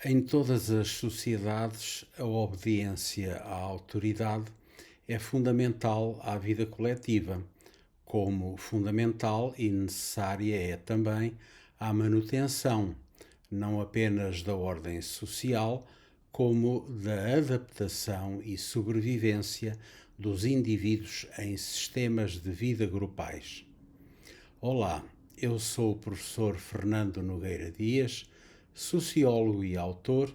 Em todas as sociedades, a obediência à autoridade é fundamental à vida coletiva, como fundamental e necessária é também à manutenção, não apenas da ordem social, como da adaptação e sobrevivência dos indivíduos em sistemas de vida grupais. Olá, eu sou o professor Fernando Nogueira Dias, sociólogo e autor,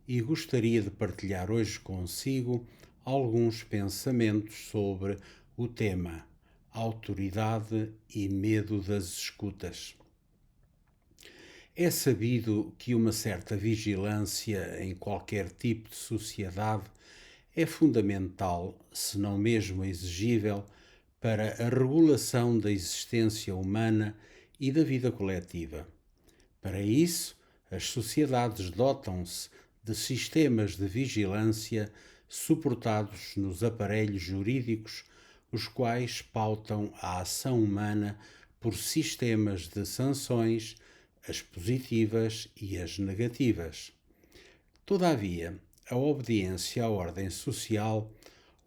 e gostaria de partilhar hoje consigo alguns pensamentos sobre o tema autoridade e medo das escutas. É sabido que uma certa vigilância em qualquer tipo de sociedade é fundamental, se não mesmo exigível, para a regulação da existência humana e da vida coletiva. Para isso, as sociedades dotam-se de sistemas de vigilância suportados nos aparelhos jurídicos, os quais pautam a ação humana por sistemas de sanções, as positivas e as negativas. Todavia, a obediência à ordem social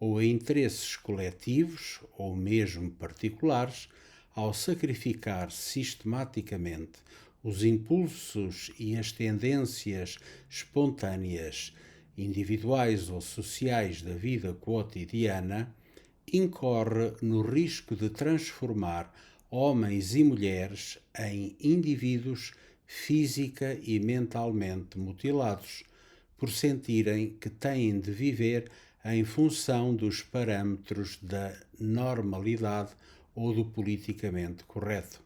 ou a interesses coletivos ou mesmo particulares, ao sacrificar sistematicamente os impulsos e as tendências espontâneas, individuais ou sociais da vida cotidiana, incorre no risco de transformar homens e mulheres em indivíduos física e mentalmente mutilados, por sentirem que têm de viver em função dos parâmetros da normalidade ou do politicamente correto,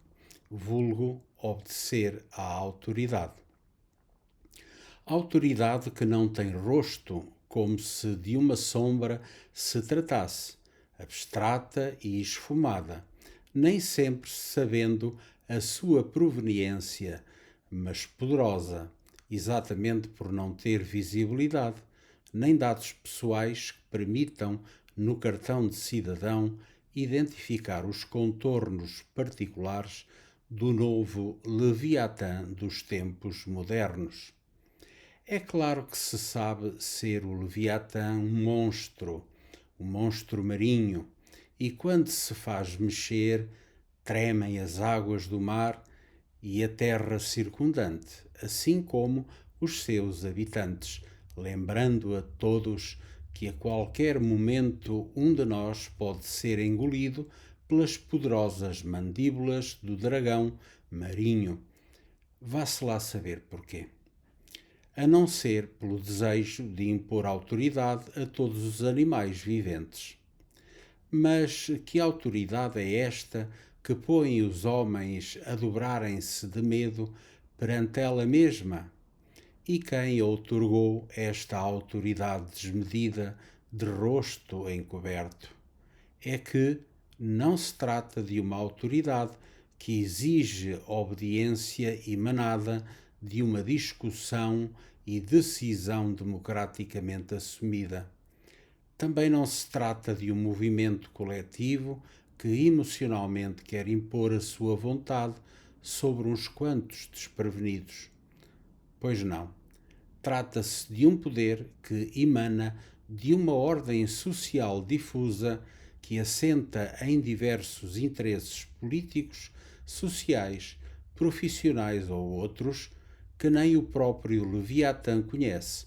vulgo obedecer à autoridade. Autoridade que não tem rosto, como se de uma sombra se tratasse, abstrata e esfumada, nem sempre sabendo a sua proveniência, mas poderosa, exatamente por não ter visibilidade, nem dados pessoais que permitam, no cartão de cidadão, identificar os contornos particulares do novo Leviatã dos tempos modernos. É claro que se sabe ser o Leviatã um monstro marinho, e quando se faz mexer, tremem as águas do mar e a terra circundante, assim como os seus habitantes, lembrando a todos que a qualquer momento um de nós pode ser engolido pelas poderosas mandíbulas do dragão marinho. Vá-se lá saber porquê. A não ser pelo desejo de impor autoridade a todos os animais viventes. Mas que autoridade é esta que põe os homens a dobrarem-se de medo perante ela mesma? E quem outorgou esta autoridade desmedida de rosto encoberto? É que não se trata de uma autoridade que exige obediência emanada de uma discussão e decisão democraticamente assumida. Também não se trata de um movimento coletivo que emocionalmente quer impor a sua vontade sobre uns quantos desprevenidos. Pois não. Trata-se de um poder que emana de uma ordem social difusa que assenta em diversos interesses políticos, sociais, profissionais ou outros que nem o próprio Leviatã conhece,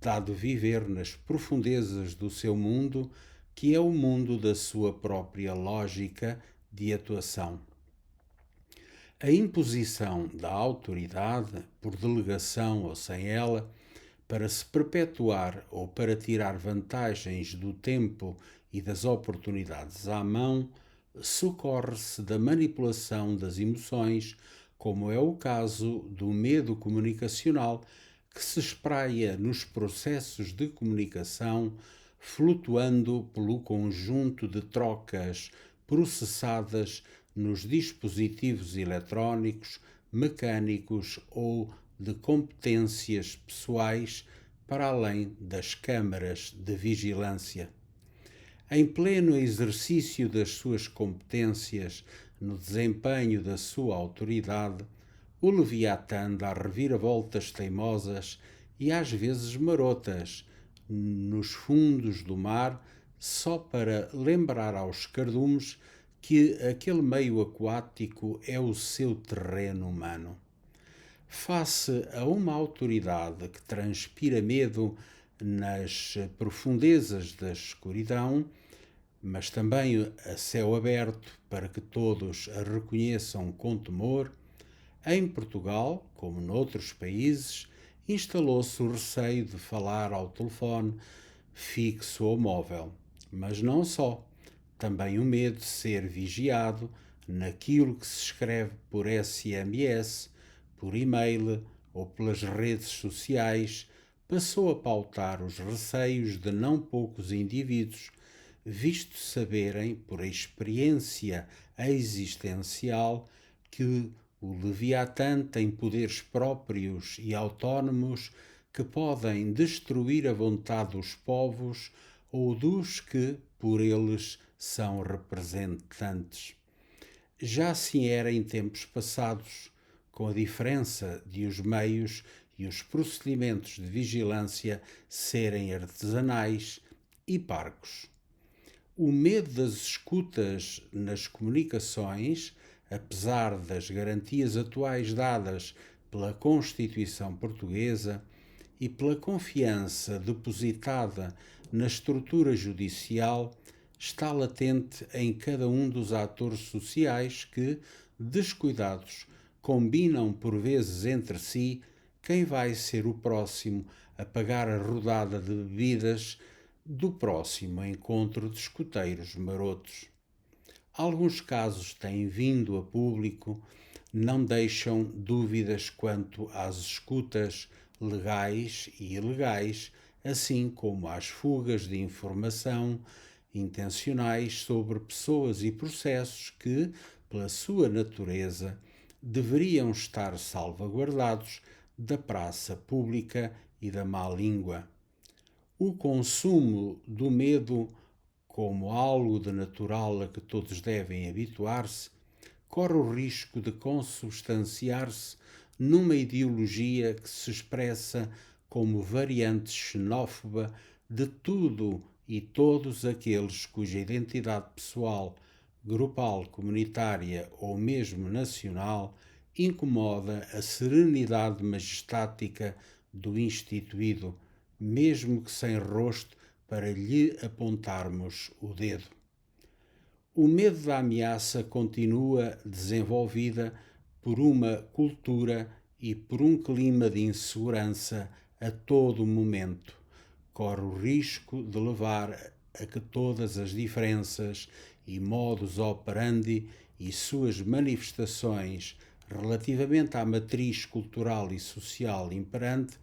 dado viver nas profundezas do seu mundo, que é o mundo da sua própria lógica de atuação. A imposição da autoridade, por delegação ou sem ela, para se perpetuar ou para tirar vantagens do tempo e das oportunidades à mão, socorre-se da manipulação das emoções, como é o caso do medo comunicacional, que se espraia nos processos de comunicação, flutuando pelo conjunto de trocas processadas nos dispositivos eletrónicos, mecânicos ou de competências pessoais para além das câmaras de vigilância. Em pleno exercício das suas competências no desempenho da sua autoridade, o Leviatã dá reviravoltas teimosas e às vezes marotas nos fundos do mar, só para lembrar aos cardumes que aquele meio aquático é o seu terreno humano. Face a uma autoridade que transpira medo nas profundezas da escuridão, mas também a céu aberto para que todos a reconheçam com temor, em Portugal, como noutros países, instalou-se o receio de falar ao telefone fixo ou móvel. Mas não só, também o medo de ser vigiado naquilo que se escreve por SMS, por e-mail ou pelas redes sociais passou a pautar os receios de não poucos indivíduos, visto saberem, por experiência existencial, que o Leviatã tem poderes próprios e autónomos que podem destruir a vontade dos povos ou dos que, por eles, são representantes. Já assim era em tempos passados, com a diferença de os meios e os procedimentos de vigilância serem artesanais e parcos. O medo das escutas nas comunicações, apesar das garantias atuais dadas pela Constituição Portuguesa e pela confiança depositada na estrutura judicial, está latente em cada um dos atores sociais que, descuidados, combinam por vezes entre si quem vai ser o próximo a pagar a rodada de bebidas do próximo encontro de escuteiros marotos. Alguns casos têm vindo a público, não deixam dúvidas quanto às escutas legais e ilegais, assim como às fugas de informação intencionais sobre pessoas e processos que, pela sua natureza, deveriam estar salvaguardados da praça pública e da má língua. O consumo do medo como algo de natural a que todos devem habituar-se, corre o risco de consubstanciar-se numa ideologia que se expressa como variante xenófoba de tudo e todos aqueles cuja identidade pessoal, grupal, comunitária ou mesmo nacional incomoda a serenidade majestática do instituído, mesmo que sem rosto para lhe apontarmos o dedo. O medo da ameaça continua desenvolvida por uma cultura e por um clima de insegurança a todo momento. Corre o risco de levar a que todas as diferenças e modus operandi e suas manifestações relativamente à matriz cultural e social imperante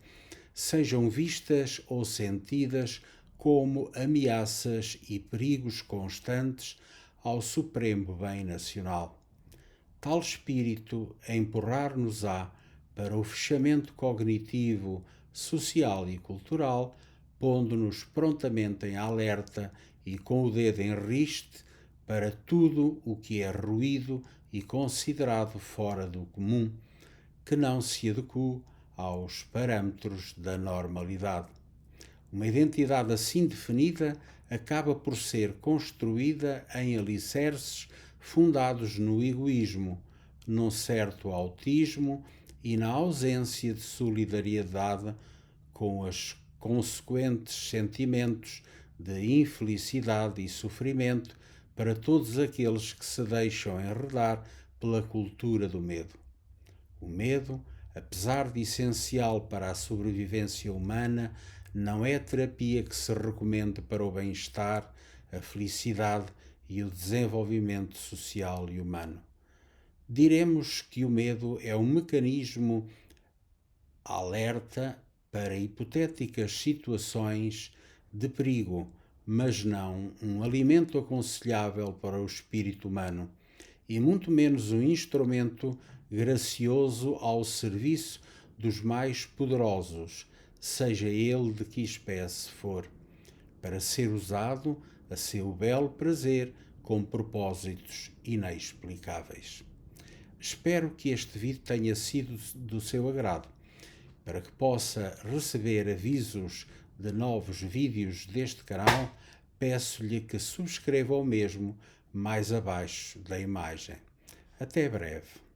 sejam vistas ou sentidas como ameaças e perigos constantes ao supremo bem nacional. Tal espírito empurrar-nos-á para o fechamento cognitivo, social e cultural, pondo-nos prontamente em alerta e com o dedo em riste para tudo o que é ruído e considerado fora do comum, que não se adequa aos parâmetros da normalidade. Uma identidade assim definida acaba por ser construída em alicerces fundados no egoísmo, num certo autismo e na ausência de solidariedade com os consequentes sentimentos de infelicidade e sofrimento para todos aqueles que se deixam enredar pela cultura do medo. O medo, apesar de essencial para a sobrevivência humana, não é terapia que se recomende para o bem-estar, a felicidade e o desenvolvimento social e humano. Diremos que o medo é um mecanismo alerta para hipotéticas situações de perigo, mas não um alimento aconselhável para o espírito humano, e muito menos um instrumento gracioso ao serviço dos mais poderosos, seja ele de que espécie for, para ser usado a seu belo prazer com propósitos inexplicáveis. Espero que este vídeo tenha sido do seu agrado. Para que possa receber avisos de novos vídeos deste canal, peço-lhe que subscreva o mesmo mais abaixo da imagem. Até breve.